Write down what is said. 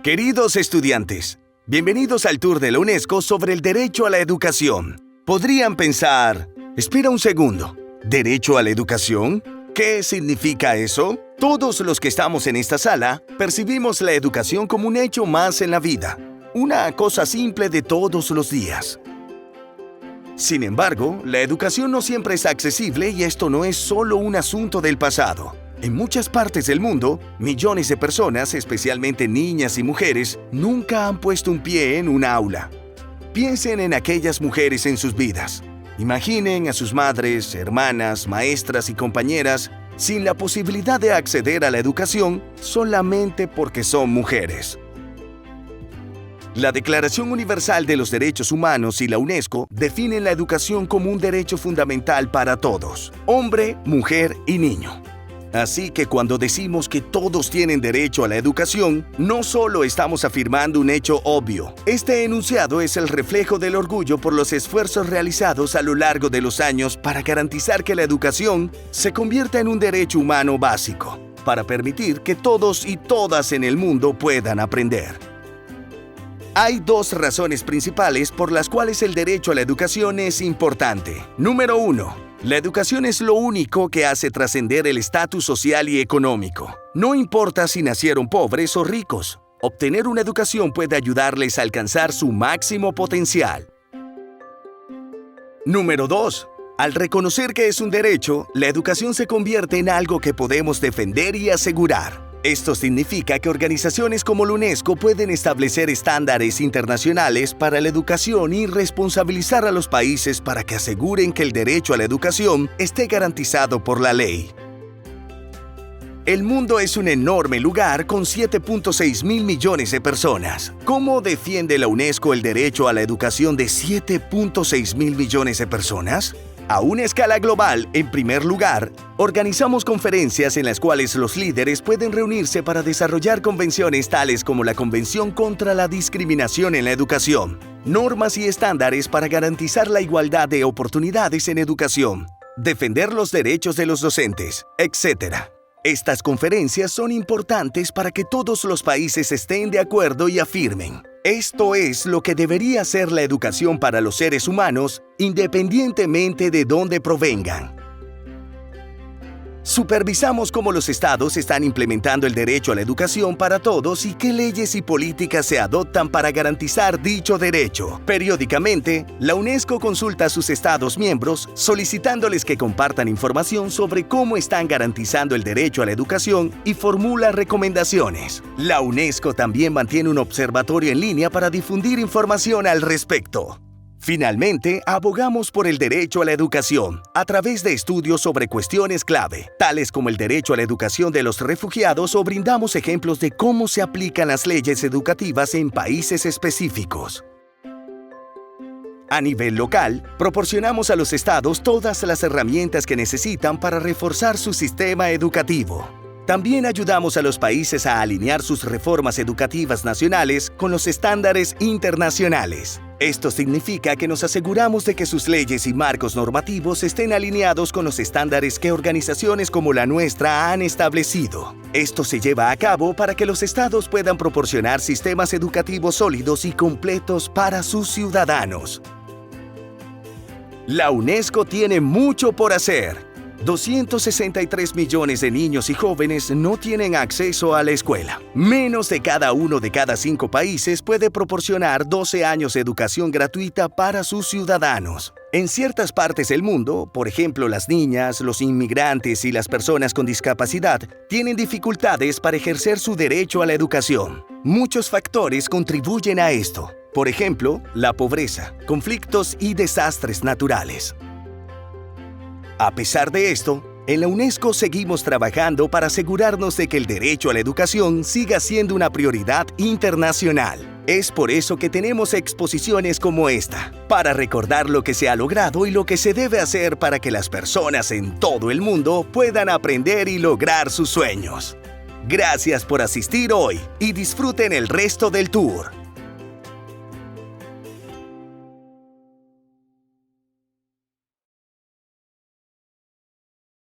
Queridos estudiantes, bienvenidos al tour de la UNESCO sobre el derecho a la educación. Podrían pensar, espera un segundo, ¿derecho a la educación? ¿Qué significa eso? Todos los que estamos en esta sala percibimos la educación como un hecho más en la vida, una cosa simple de todos los días. Sin embargo, la educación no siempre es accesible y esto no es solo un asunto del pasado. En muchas partes del mundo, millones de personas, especialmente niñas y mujeres, nunca han puesto un pie en una aula. Piensen en aquellas mujeres en sus vidas. Imaginen a sus madres, hermanas, maestras y compañeras sin la posibilidad de acceder a la educación solamente porque son mujeres. La Declaración Universal de los Derechos Humanos y la UNESCO definen la educación como un derecho fundamental para todos, hombre, mujer y niño. Así que cuando decimos que todos tienen derecho a la educación, no solo estamos afirmando un hecho obvio. Este enunciado es el reflejo del orgullo por los esfuerzos realizados a lo largo de los años para garantizar que la educación se convierta en un derecho humano básico, para permitir que todos y todas en el mundo puedan aprender. Hay dos razones principales por las cuales el derecho a la educación es importante. Número 1. La educación es lo único que hace trascender el estatus social y económico. No importa si nacieron pobres o ricos. Obtener una educación puede ayudarles a alcanzar su máximo potencial. Número 2. Al reconocer que es un derecho, la educación se convierte en algo que podemos defender y asegurar. Esto significa que organizaciones como la UNESCO pueden establecer estándares internacionales para la educación y responsabilizar a los países para que aseguren que el derecho a la educación esté garantizado por la ley. El mundo es un enorme lugar con 7.6 mil millones de personas. ¿Cómo defiende la UNESCO el derecho a la educación de 7.6 mil millones de personas? A una escala global, en primer lugar, organizamos conferencias en las cuales los líderes pueden reunirse para desarrollar convenciones tales como la Convención contra la Discriminación en la Educación, normas y estándares para garantizar la igualdad de oportunidades en educación, defender los derechos de los docentes, etc. Estas conferencias son importantes para que todos los países estén de acuerdo y afirmen: esto es lo que debería ser la educación para los seres humanos, independientemente de dónde provengan. Supervisamos cómo los estados están implementando el derecho a la educación para todos y qué leyes y políticas se adoptan para garantizar dicho derecho. Periódicamente, la UNESCO consulta a sus estados miembros solicitándoles que compartan información sobre cómo están garantizando el derecho a la educación y formula recomendaciones. La UNESCO también mantiene un observatorio en línea para difundir información al respecto. Finalmente, abogamos por el derecho a la educación a través de estudios sobre cuestiones clave, tales como el derecho a la educación de los refugiados, o brindamos ejemplos de cómo se aplican las leyes educativas en países específicos. A nivel local, proporcionamos a los estados todas las herramientas que necesitan para reforzar su sistema educativo. También ayudamos a los países a alinear sus reformas educativas nacionales con los estándares internacionales. Esto significa que nos aseguramos de que sus leyes y marcos normativos estén alineados con los estándares que organizaciones como la nuestra han establecido. Esto se lleva a cabo para que los estados puedan proporcionar sistemas educativos sólidos y completos para sus ciudadanos. La UNESCO tiene mucho por hacer. 263 millones de niños y jóvenes no tienen acceso a la escuela. Menos de cada uno de cada 5 países puede proporcionar 12 años de educación gratuita para sus ciudadanos. En ciertas partes del mundo, por ejemplo, las niñas, los inmigrantes y las personas con discapacidad, tienen dificultades para ejercer su derecho a la educación. Muchos factores contribuyen a esto. Por ejemplo, la pobreza, conflictos y desastres naturales. A pesar de esto, en la UNESCO seguimos trabajando para asegurarnos de que el derecho a la educación siga siendo una prioridad internacional. Es por eso que tenemos exposiciones como esta, para recordar lo que se ha logrado y lo que se debe hacer para que las personas en todo el mundo puedan aprender y lograr sus sueños. Gracias por asistir hoy y disfruten el resto del tour.